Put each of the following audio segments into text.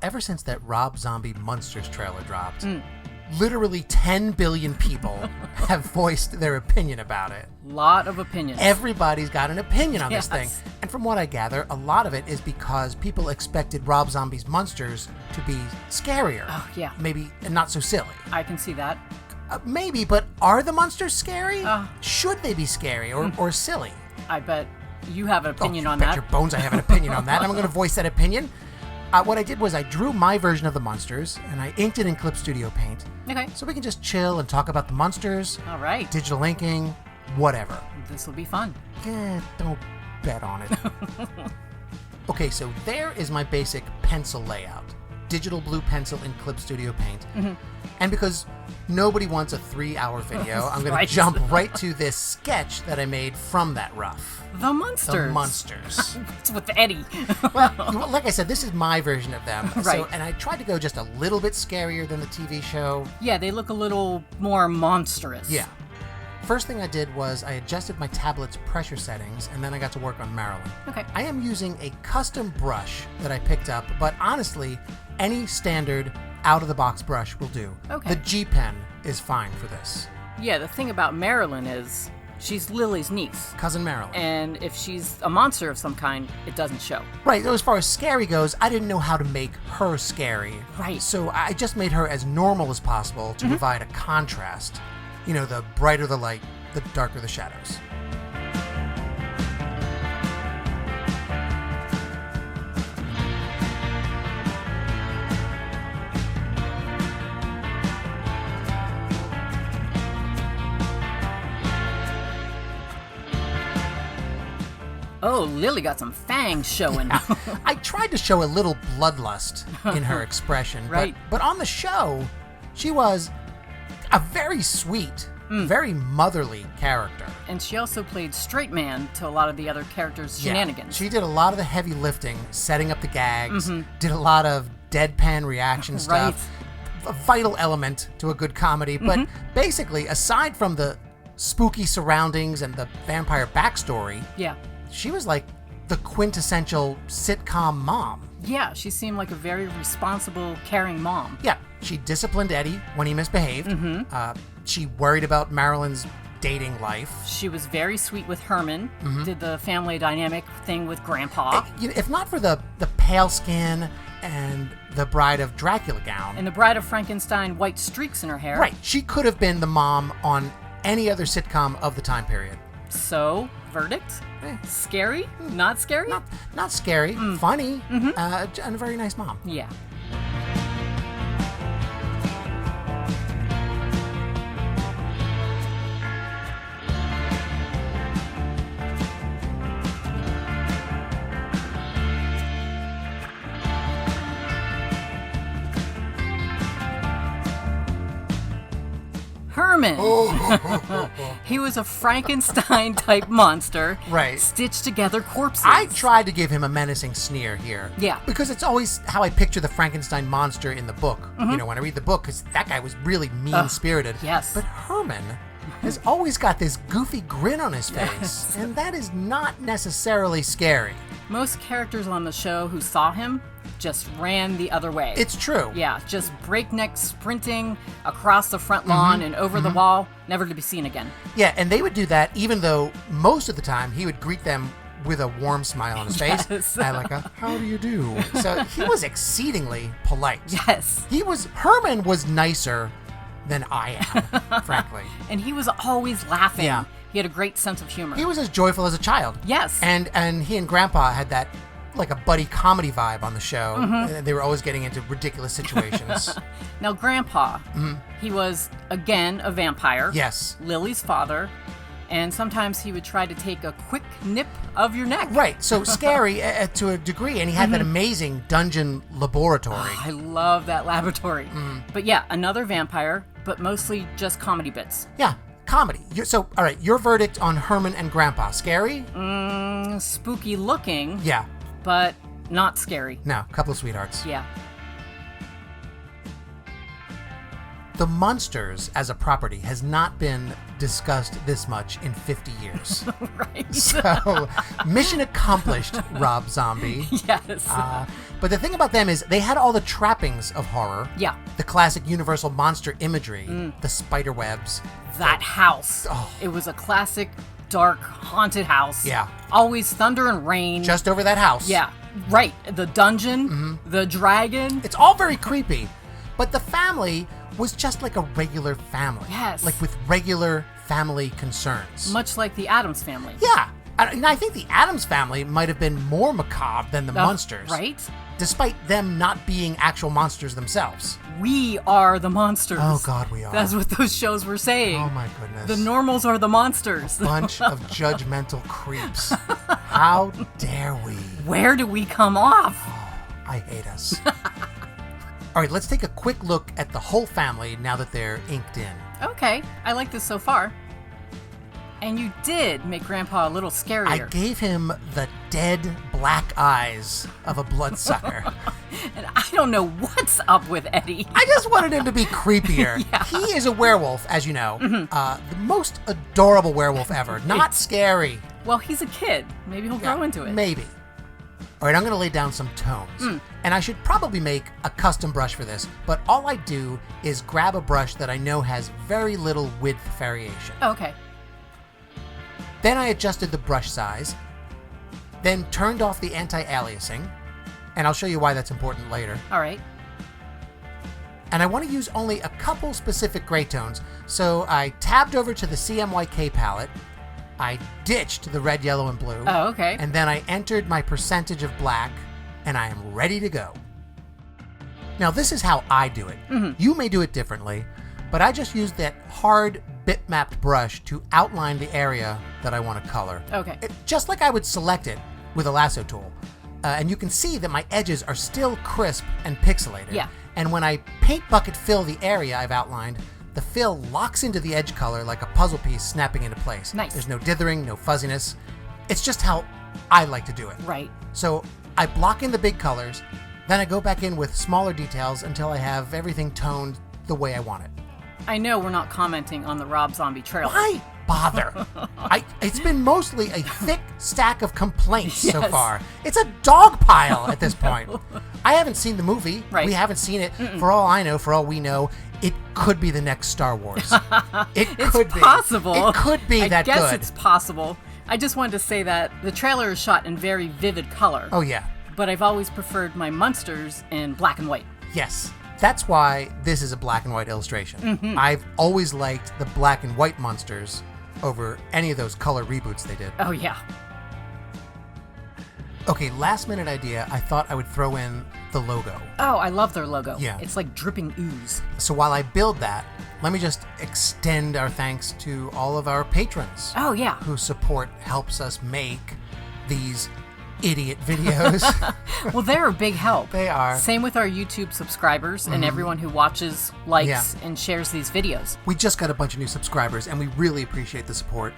Ever since that Rob Zombie Munsters trailer dropped, literally 10 billion people have voiced their opinion about it. Lot of opinions. Everybody's got an opinion on this thing. And from what I gather, a lot of it is because people expected Rob Zombie's Munsters to be scarier. Oh, yeah. Maybe not so silly. I can see that. Maybe, but are the Munsters scary? Should they be scary or silly? I bet you have an opinion on bet that. Your bones, I have an opinion on that. I'm going to voice that opinion. What I did was I drew my version of the Munsters, and I inked it in Clip Studio Paint. Okay. So we can just chill and talk about the Munsters. All right. Digital inking, whatever. This will be fun. Don't bet on it. Okay, so there is my basic pencil layout. Digital blue pencil in Clip Studio Paint. And because nobody wants a 3-hour video, I'm going to jump right to this sketch that I made from that rough. The Munsters. The Munsters. It's with Eddie. Well, like I said, this is my version of them. Right. And I tried to go just a little bit scarier than the TV show. Yeah, they look a little more monstrous. Yeah. First thing I did was I adjusted my tablet's pressure settings, and then I got to work on Marilyn. Okay. I am using a custom brush that I picked up, but honestly, any standard out-of-the-box brush will do. Okay. The G-Pen is fine for this. Yeah, the thing about Marilyn is she's Lily's niece. Cousin Marilyn. And if she's a monster of some kind, it doesn't show. Right, so as far as scary goes, I didn't know how to make her scary. Right. So I just made her as normal as possible to provide a contrast. The brighter the light, the darker the shadows. Oh, Lily got some fangs showing. I tried to show a little bloodlust in her expression, Right. but on the show, she was a very sweet, very motherly character. And she also played straight man to a lot of the other characters' shenanigans. She did a lot of the heavy lifting, setting up the gags, did a lot of deadpan reaction stuff. A vital element to a good comedy, but basically, aside from the spooky surroundings and the vampire backstory, she was like the quintessential sitcom mom. Yeah, she seemed like a very responsible, caring mom. Yeah, she disciplined Eddie when he misbehaved. She worried about Marilyn's dating life. She was very sweet with Herman, did the family dynamic thing with Grandpa. If not for the pale skin and the Bride of Dracula gown. And the Bride of Frankenstein white streaks in her hair. Right, she could have been the mom on any other sitcom of the time period. So, verdict? Scary? Not scary? Not scary, funny, and a very nice mom. Yeah. Herman. He was a Frankenstein-type monster. Right. Stitched together corpses. I tried to give him a menacing sneer here. Yeah. Because it's always how I picture the Frankenstein monster in the book. When I read the book, because that guy was really mean-spirited. Yes. But Herman has always got this goofy grin on his face. Yes. And that is not necessarily scary. Most characters on the show who saw him just ran the other way. It's true. Yeah, just breakneck sprinting across the front lawn and over the wall, never to be seen again. Yeah, and they would do that even though most of the time he would greet them with a warm smile on his face. Yes. And like a, how do you do? So he was exceedingly polite. Yes. Herman was nicer than I am, frankly. And he was always laughing. Yeah. He had a great sense of humor. He was as joyful as a child. Yes. And he and Grandpa had that like a buddy comedy vibe on the show. They were always getting into ridiculous situations. Now, Grandpa, he was, again, a vampire. Yes. Lily's father. And sometimes he would try to take a quick nip of your neck. Right. So scary to a degree. And he had that amazing dungeon laboratory. Oh, I love that laboratory. But yeah, another vampire, but mostly just comedy bits. Yeah. Comedy. All right, your verdict on Herman and Grandpa. Scary? Spooky looking. Yeah. But not scary. No, couple of sweethearts. Yeah. The Munsters as a property has not been discussed this much in 50 years. Right. So, mission accomplished, Rob Zombie. Yes. But the thing about them is they had all the trappings of horror. Yeah. The classic universal monster imagery, the spider webs. That house. Oh. It was a classic, dark, haunted house. Yeah. Always thunder and rain. Just over that house. Yeah. Right. The dungeon, the dragon. It's all very creepy. But the family was just like a regular family. Yes. Like with regular family concerns. Much like the Addams family. Yeah. I think the Addams family might have been more macabre than the Munsters. Right? Despite them not being actual monsters themselves. We are the monsters. Oh, God, we are. That's what those shows were saying. Oh, my goodness. The normals are the monsters. Bunch of judgmental creeps. How dare we? Where do we come off? I hate us. All right, let's take a quick look at the whole family now that they're inked in. Okay, I like this so far. And you did make Grandpa a little scarier. I gave him the dead black eyes of a bloodsucker. And I don't know what's up with Eddie. I just wanted him to be creepier. Yeah. He is a werewolf, as you know. The most adorable werewolf ever. Not scary. Well, he's a kid. Maybe he'll grow into it. Maybe. All right, I'm going to lay down some tones. And I should probably make a custom brush for this, but all I do is grab a brush that I know has very little width variation. Okay. Then I adjusted the brush size, then turned off the anti-aliasing, and I'll show you why that's important later. All right. And I want to use only a couple specific gray tones, so I tabbed over to the CMYK palette, I ditched the red, yellow, and blue. Oh, okay. And then I entered my percentage of black, and I am ready to go. Now, this is how I do it. You may do it differently, but I just used that hard bitmapped brush to outline the area that I want to color. Okay. Just like I would select it with a lasso tool. And you can see that my edges are still crisp and pixelated. Yeah. And when I paint bucket fill the area I've outlined, the fill locks into the edge color like a puzzle piece snapping into place. Nice. There's no dithering, no fuzziness. It's just how I like to do it. Right. So I block in the big colors, then I go back in with smaller details until I have everything toned the way I want it. I know we're not commenting on the Rob Zombie trailer. Why bother? It's been mostly a thick stack of complaints so Yes. far. It's a dog pile at this point. I haven't seen the movie. Right. We haven't seen it. For all I know, for all we know, it could be the next Star Wars. It could be. Possible. It could be that I guess good. it's possible. I just wanted to say that the trailer is shot in very vivid color. Oh, yeah. But I've always preferred my Munsters in black and white. Yes. That's why this is a black and white illustration. I've always liked the black and white Munsters over any of those color reboots they did. Oh, yeah. Okay, last minute idea, I thought I would throw in the logo. Oh, I love their logo. Yeah. It's like dripping ooze. So while I build that, let me just extend our thanks to all of our patrons Oh, yeah. whose support helps us make these idiot videos. Well, they're a big help. They are. Same with our YouTube subscribers and everyone who watches, likes, Yeah. and shares these videos. We just got a bunch of new subscribers, and we really appreciate the support.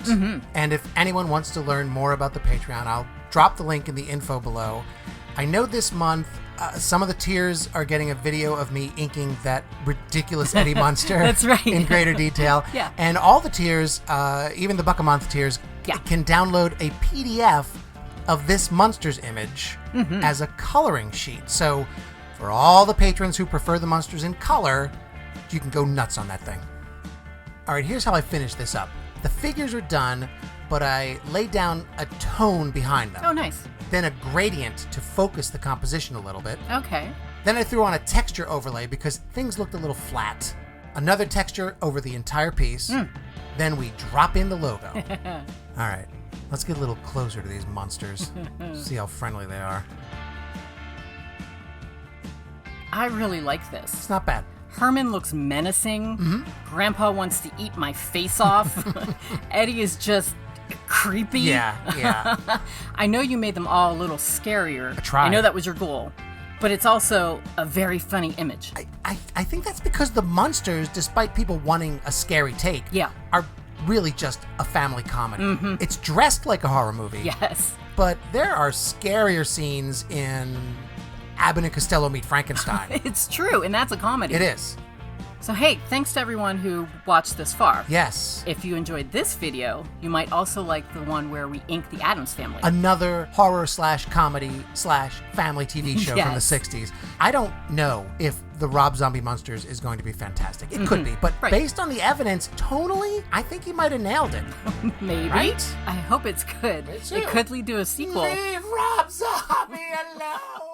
And if anyone wants to learn more about the Patreon, I'll drop the link in the info below. I know this month, some of the tiers are getting a video of me inking that ridiculous Eddie Munster That's right. in greater detail. Yeah. And all the tiers, even the buck a month tiers, Yeah. can download a PDF of this Munsters image as a coloring sheet. So for all the patrons who prefer the Munsters in color, you can go nuts on that thing. All right, here's how I finish this up. The figures are done, but I laid down a tone behind them. Oh, nice. Then a gradient to focus the composition a little bit. Okay. Then I threw on a texture overlay because things looked a little flat. Another texture over the entire piece. Then we drop in the logo. All right, let's get a little closer to these monsters. See how friendly they are. I really like this. It's not bad. Herman looks menacing. Grandpa wants to eat my face off. Eddie is just creepy. Yeah. I know you made them all a little scarier. I tried. I know that was your goal. But it's also a very funny image. I think that's because the Munsters, despite people wanting a scary take, Yeah. are really just a family comedy. It's dressed like a horror movie. Yes. But there are scarier scenes in Abbott and Costello Meet Frankenstein. It's true, and that's a comedy. It is. So hey, thanks to everyone who watched this far. Yes. If you enjoyed this video, you might also like the one where we ink the Addams Family. Another horror/comedy/family TV show from the 60s. I don't know if the Rob Zombie Munsters is going to be fantastic. It could be, but based on the evidence, tonally, I think he might have nailed it. Maybe. Right? I hope it's good. It could lead to a sequel. Leave Rob Zombie alone!